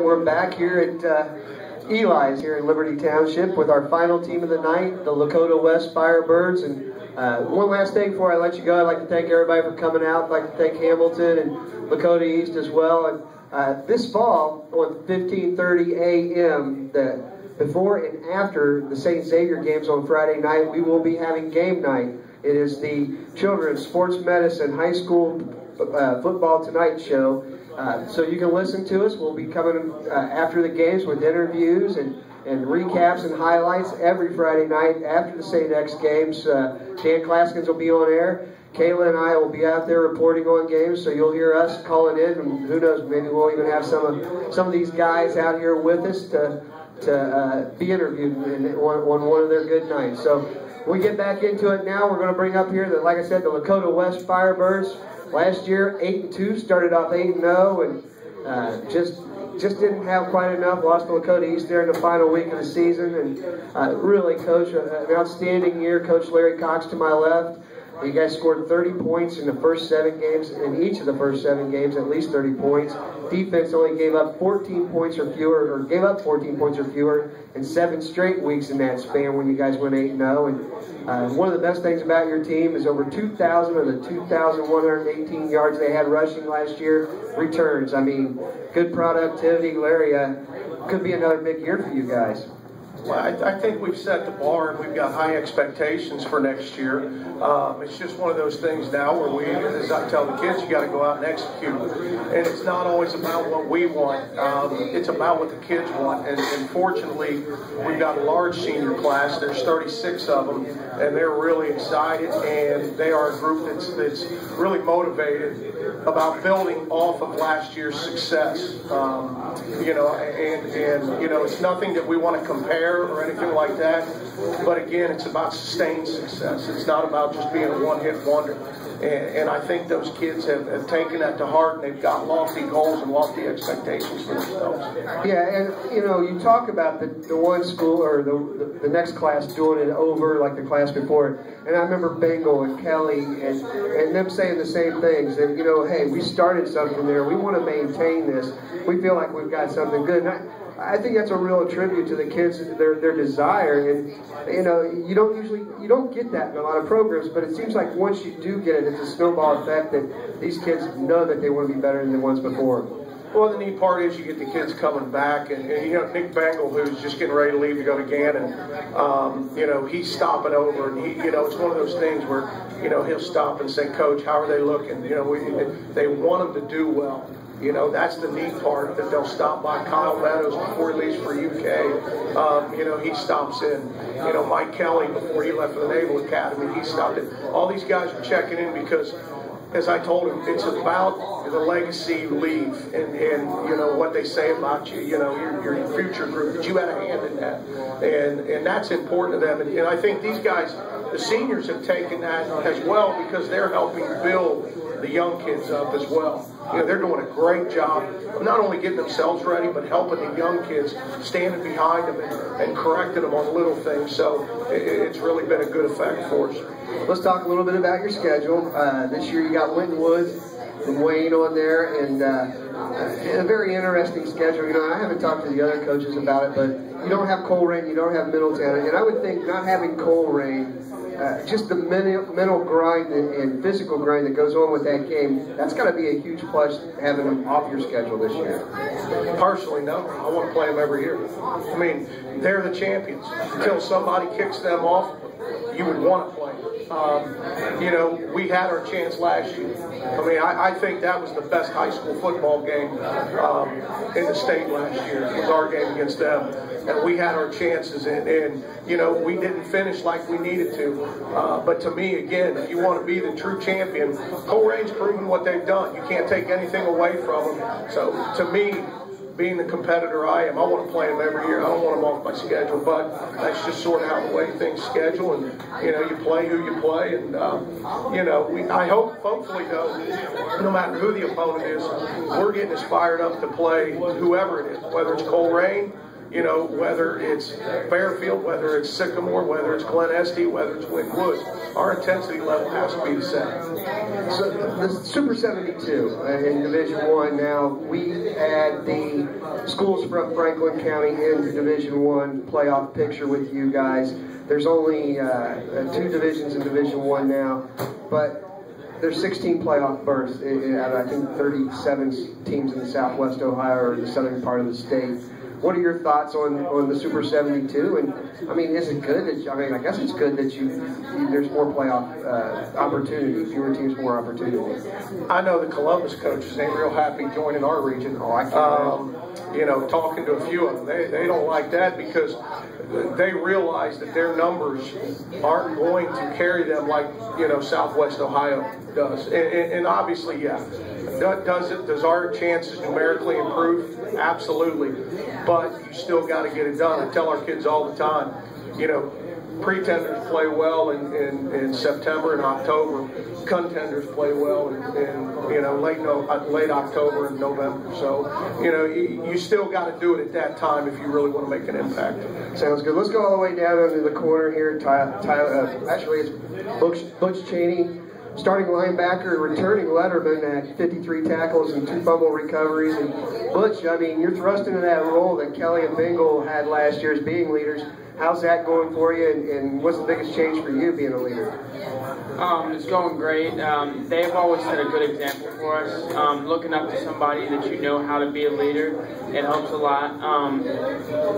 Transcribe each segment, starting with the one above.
we're back here at Eli's here in Liberty Township with our final team of the night, the Lakota West Firebirds. And one last thing before I let you go, I'd like to thank everybody for coming out. I'd like to thank Hamilton and Lakota East as well. And this fall, on 15:30 a.m., before and after the St. Xavier games on Friday night, we will be having game night. It is the Children's Sports Medicine High School Football Tonight show. So you can listen to us. We'll be coming after the games with interviews and recaps and highlights every Friday night after the St. X games. Dan Klaskins will be on air. Kayla and I will be out there reporting on games, so you'll hear us calling in, and who knows, maybe we'll even have some of these guys out here with us to be interviewed on one of their good nights. So we get back into it now. We're going to bring up here, like I said, the Lakota West Firebirds. Last year, 8-2, started off 8-0, and just didn't have quite enough. Lost to Lakota East there in the final week of the season, and really, Coach, an outstanding year. Coach Larry Cox to my left. You guys scored 30 points in the first 7 games, in each of the first 7 games, at least 30 points. Defense only gave up 14 points or fewer, or gave up 14 points or fewer in 7 straight weeks in that span when you guys went 8-0. And one of the best things about your team is over 2,000 of the 2,118 yards they had rushing last year returns. I mean, good productivity. Larry, could be another big year for you guys. Well, I think we've set the bar and we've got high expectations for next year. It's just one of those things now where as I tell the kids, you got to go out and execute. And it's not always about what we want. It's about what the kids want. And fortunately, we've got a large senior class. There's 36 of them, and they're really excited. And they are a group that's really motivated about building off of last year's success. It's nothing that we want to compare or anything like that. But again, it's about sustained success. It's not about just being a one-hit wonder. And I think those kids have taken that to heart, and they've got lofty goals and lofty expectations for themselves. Yeah, and you talk about the one school or the next class doing it over like the class before. And I remember Bengal and Kelly and them saying the same things. That, hey, we started something there. We want to maintain this. We feel like we've got something good. And I think that's a real tribute to the kids, their desire, and you don't get that in a lot of programs, but it seems like once you do get it, it's a snowball effect that these kids know that they want to be better than the ones before. Well, the neat part is you get the kids coming back, and Nick Bengal, who's just getting ready to leave to go to Gannon, he's stopping over, and it's one of those things where he'll stop and say, "Coach, how are they looking?" They want them to do well. That's the neat part, that they'll stop by Kyle Meadows before he leaves for UK. He stops in. Mike Kelly, before he left for the Naval Academy, he stopped in. All these guys are checking in because, as I told him, it's about the legacy you leave and what they say about you, your future group, that you had a hand in that. And that's important to them. And I think these guys, the seniors, have taken that as well because they're helping build the young kids up as well. They're doing a great job of not only getting themselves ready, but helping the young kids, standing behind them and correcting them on little things. So it's really been a good effect for us. Let's talk a little bit about your schedule. This year you got Winton Woods and Wayne on there, and a very interesting schedule. I haven't talked to the other coaches about it, but you don't have Colerain, you don't have Middletown, and I would think not having Colerain, just the mental grind and physical grind that goes on with that game, that's got to be a huge plus having them off your schedule this year. Personally, no. I want to play them every year. I mean, they're the champions. Until somebody kicks them off, you would want to play them. We had our chance last year. I mean, I think that was the best high school football game in the state last year, was our game against them. And we had our chances, and we didn't finish like we needed to. But to me, again, if you want to be the true champion, Colerain's proven what they've done. You can't take anything away from them. So to me, being the competitor I am, I want to play them every year. I don't want them off my schedule, but that's just sort of how the way things schedule, and you play who you play, and I hope, hopefully, though, no matter who the opponent is, we're getting us fired up to play whoever it is, whether it's Colerain, you know, whether it's Fairfield, whether it's Sycamore, whether it's Glen Estee, whether it's Wynn Woods, our intensity level has to be the same. So the Super 72 in Division I now, we add the schools from Franklin County into Division I playoff picture with you guys. There's only 2 divisions in Division I now, but there's 16 playoff berths out of, I think, 37 teams in the Southwest Ohio or the southern part of the state. What are your thoughts on the Super 72? And I mean, is it good that I guess it's good that there's more playoff opportunity, fewer teams, more opportunity. I know the Columbus coaches ain't real happy joining our region. Oh, I can't. You know, talking to a few of them, they don't like that because they realize that their numbers aren't going to carry them like, you know, Southwest Ohio does. And obviously, yeah, does our chances numerically improve? Absolutely. But you still got to get it done. I tell our kids all the time, you know, pretenders play well in September and October. Contenders play well in you know, late October and November. So, you know, you still got to do it at that time if you really want to make an impact. Sounds good. Let's go all the way down into the corner here. Tyler, actually, it's Butch Cheney, starting linebacker, returning letterman at 53 tackles and 2 fumble recoveries. And Butch, I mean, you're thrust into that role that Kelly and Bingle had last year as being leaders. How's that going for you, and what's the biggest change for you being a leader? It's going great. They've always set a good example for us. Looking up to somebody that you know how to be a leader, it helps a lot.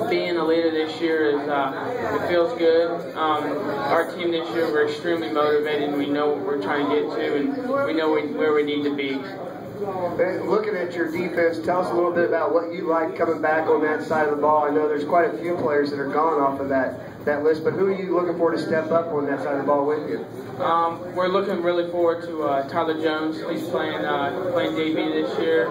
Being a leader this year is it feels good. Our team this year, we're extremely motivated. We know what we're trying to get to, and we know where we need to be. Looking at your defense, tell us a little bit about what you like coming back on that side of the ball. I know there's quite a few players that are gone off of that list, but who are you looking for to step up on that side of the ball with you? We're looking really forward to Tyler Jones. He's playing DB this year.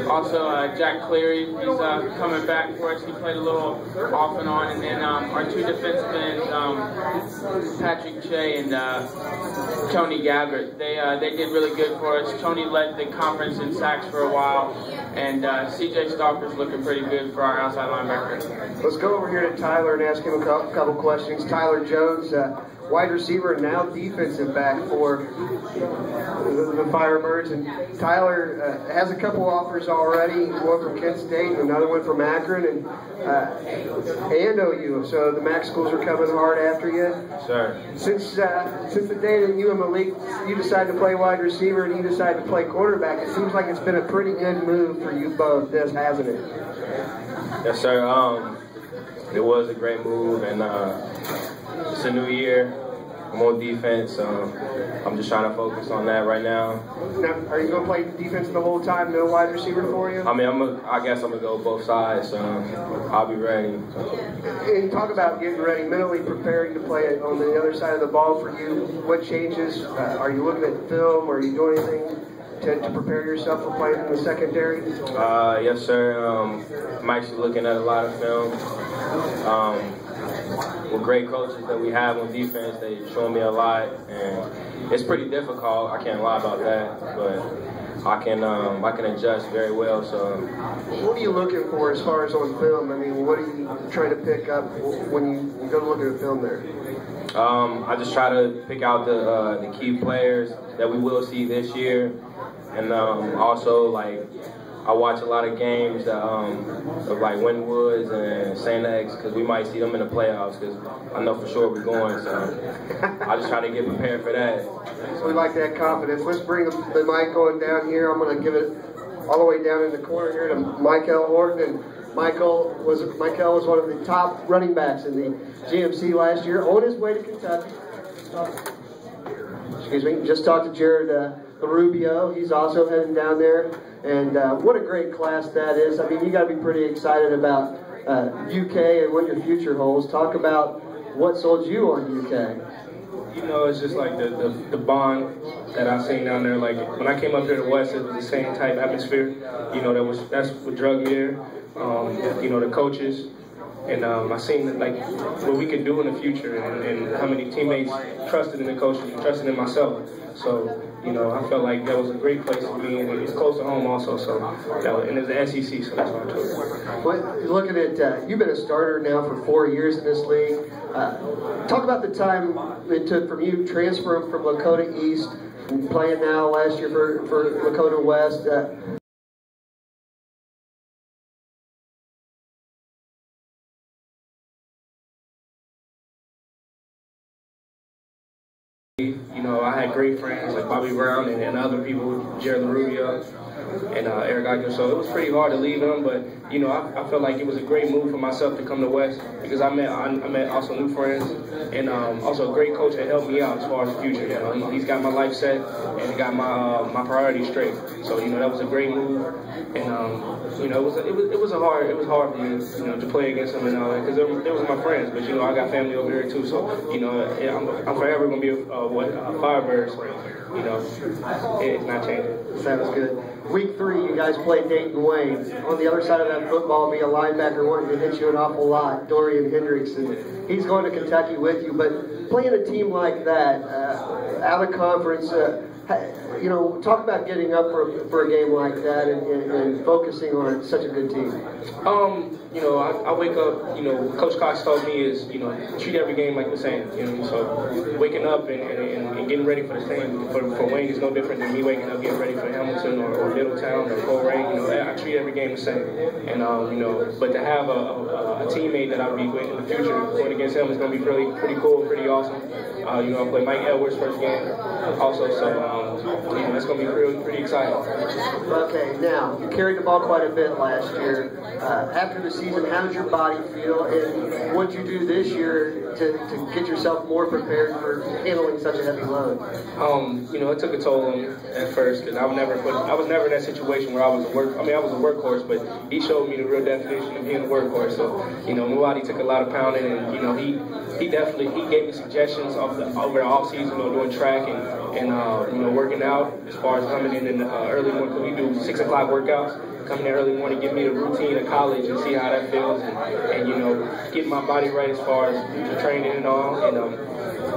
Also, Jack Cleary, he's coming back for us. He played a little off and on. And then our 2 defensive ends, Patrick Shea and Tony Gabbert. They did really good for us. Tony led the conference in sacks for a while, and CJ Stalker's looking pretty good for our outside linebacker. Let's go over here to Tyler and ask him a couple questions. Tyler Jones, wide receiver, now defensive back for the Firebirds. And Tyler has a couple offers already, one from Kent State and another one from Akron and OU. So the MAC schools are coming hard after you. Sure. Since the day that you and Malik, you decided to play wide receiver and he decided to play quarterback, it seems like it's been a pretty good move for you both, hasn't it? Yes, sir. It was a great move, and it's a new year. I'm on defense. I'm just trying to focus on that right now. Now, are you going to play defense the whole time, no wide receiver for you? I mean, I guess I'm going to go both sides. I'll be ready. And talk about getting ready, mentally preparing to play on the other side of the ball for you. What changes? Are you looking at film? Are you doing anything to prepare yourself for playing in the secondary? Yes, sir. I'm actually looking at a lot of film. With great coaches that we have on defense, they show me a lot, and it's pretty difficult. I can't lie about that, but I can adjust very well. So, what are you looking for as far as on film? I mean, what are you trying to pick up when you go to look at a film there? I just try to pick out the key players that we will see this year, and also like I watch a lot of games of like Wynn Woods and St. X because we might see them in the playoffs because I know for sure we're going. So I just try to get prepared for that. So we like that confidence. Let's bring the mic on down here. I'm going to give it all the way down in the corner here to Michael Horton. And Michael was one of the top running backs in the GMC last year, on his way to Kentucky. Excuse me. Just talked to Jared Rubio. He's also heading down there. And what a great class that is. I mean, you got to be pretty excited about UK and what your future holds. Talk about what sold you on UK. You know, it's just like the bond that I've seen down there. Like when I came up here to West, it was the same type atmosphere. You know, that's what drug me there. You know, the coaches. And I seen that, like what we could do in the future, and how many teammates trusted in the coaches and trusted in myself. So you know, I felt like that was a great place to be, and it's close to home also. So, and it's the SEC, so that's why I took it. Well, looking at you've been a starter now for 4 years in this league. Talk about the time it took from you transferring from Lakota East and playing now last year for Lakota West. You know, I had great friends like Bobby Brown and other people, Jared LaRubia and Eric Eichner. So it was pretty hard to leave them, but you know, I felt like it was a great move for myself to come to West because I met also new friends and also a great coach that helped me out as far as the future. You know, he's got my life set and he got my priorities straight. So you know, that was a great move, and you know, it was hard for me, you know, to play against them and all that because they was my friends. But you know, I got family over here too, so you know, I'm forever gonna be a Firebirds. You know, it's not changing. Sounds good. Week 3, you guys played Dayton Wayne. On the other side of that football, be a linebacker wanting to hit you an awful lot, Dorian Hendrickson. He's going to Kentucky with you, but playing a team like that, out of conference, you know, talk about getting up for a game like that and focusing on such a good team. You know, I wake up, you know, Coach Cox told me is, you know, treat every game like the same. You know, so waking up and getting ready for the same, for Wayne is no different than me waking up getting ready for Hamilton or Middletown or Colerain. You know, I treat every game the same. And, you know, but to have a teammate that I'll be with in the future going against him is going to be pretty cool, pretty awesome. You know, I play Mike Edwards first game also, so, you know, it's going to be pretty exciting. Okay, now, you carried the ball quite a bit last year. After the season, how did your body feel, and what did you do this year to get yourself more prepared for handling such a heavy load? You know, it took a toll on me at first because I was never in that situation where I was a workhorse, but he showed me the real definition of being a workhorse. So, you know, my body took a lot of pounding, and you know, he gave me suggestions over the off season, you know, doing track and you know, working out as far as coming in the early morning, because we do 6 o'clock workouts. Coming in early morning, give me the routine of college and see how that feels, and you know, get my body right as far as the training and all. And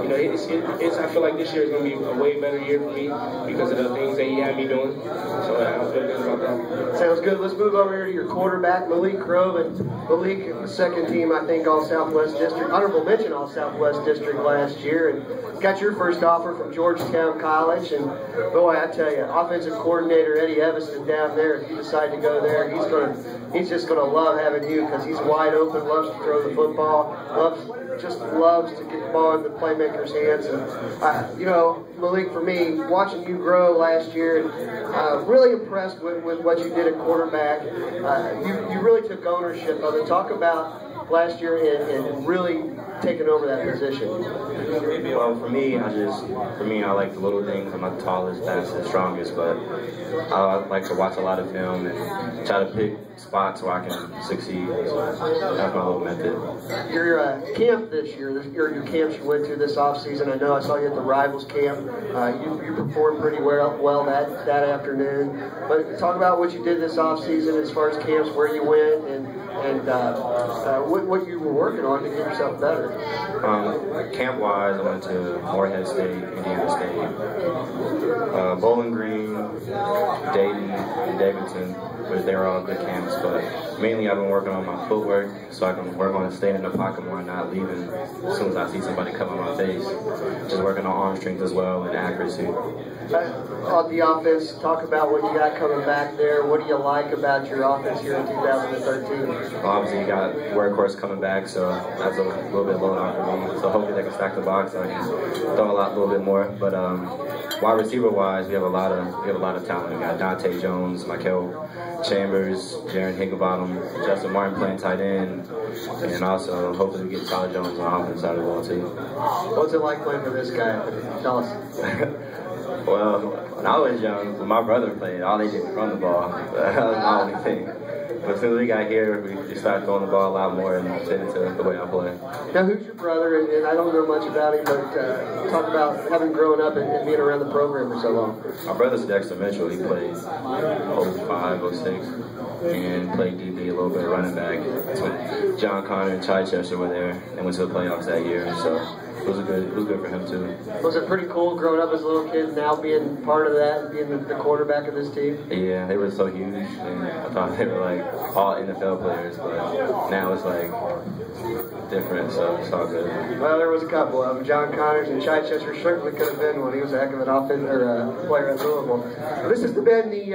you know, I feel like this year is going to be a way better year for me because of the things that he had me doing. So I feel good about that. Sounds good. Let's move over here to your quarterback, Malik Croven. Malik, second team, I think, All Southwest District, honorable mention All Southwest District last year, and got your first offer from Georgetown College. And boy, I tell you, offensive coordinator Eddie Evanston down there, if you decide to go there, he's just going to love having you because he's wide open, loves to throw the football, just loves to get the ball in the playmaker's hands. And you know, Malik, for me, watching you grow last year, really impressed with what you did at quarterback. You really took ownership of it. Talk about last year and really taking over that position. Well, for me, I like the little things. I'm not the tallest, fastest, strongest, but I like to watch a lot of film and try to pick spots where I can succeed. So that's my little method. Your camp this year, your camps you went to this offseason, I know I saw you at the Rivals camp. You performed pretty well that afternoon. But talk about what you did this offseason as far as camps, where you went, and what you were working on to get yourself better. Camp-wise, I went to Morehead State, Indiana State, Bowling Green, Dayton, and Davidson. But they were all good camps, but mainly I've been working on my footwork so I can work on staying in the pocket more and not leaving as soon as I see somebody come on my face. Just working on arm strength as well and accuracy. On the offense, talk about what you got coming back there. What do you like about your offense here in 2013? Well, obviously you got Workhorse coming back, so that's a little bit low down for me. So hopefully they can stack the box so I can throw a little bit more. But wide receiver wise, we have a lot of talent. We got Dante Jones, Michael Chambers, Jaron Higginbottom, Justin Martin playing tight end, and also hopefully we get Tyler Jones on the offense side of the ball too. What's it like playing with this guy? Tell us. Well, when I was young, when my brother played, all they did was run the ball. That was my only thing. But as soon as we got here, we started throwing the ball a lot more and fit into the way I play. Now, who's your brother? And I don't know much about him, but talk about having grown up and being around the program for so long. My brother's Dexter Mitchell. He played 05, 06, and played DB, a little bit of running back. That's when John Connor and Chichester were there and went to the playoffs that year. So it was good for him too. Was it pretty cool growing up as a little kid, now being part of that, being the quarterback of this team? Yeah, they were so huge, and I thought they were like all NFL players, but now it's like different, so it's all good. Well, there was a couple of them. John Connors and Chichester certainly could have been one. He was a heck of an player at Louisville. Well, this has been the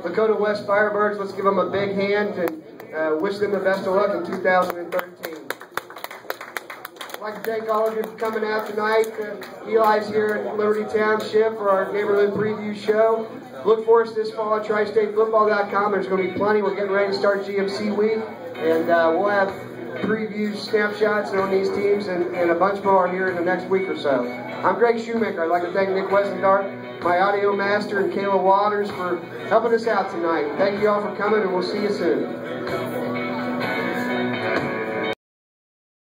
Lakota West Firebirds. Let's give them a big hand and wish them the best of luck in 2013. I'd like to thank all of you for coming out tonight. Eli's here in Liberty Township for our neighborhood preview show. Look for us this fall at tristatefootball.com. There's going to be plenty. We're getting ready to start GMC week, and we'll have previews, snapshots on these teams, and a bunch more here in the next week or so. I'm Greg Shoemaker. I'd like to thank Nick Westendart, my audio master, and Kayla Waters for helping us out tonight. Thank you all for coming, and we'll see you soon.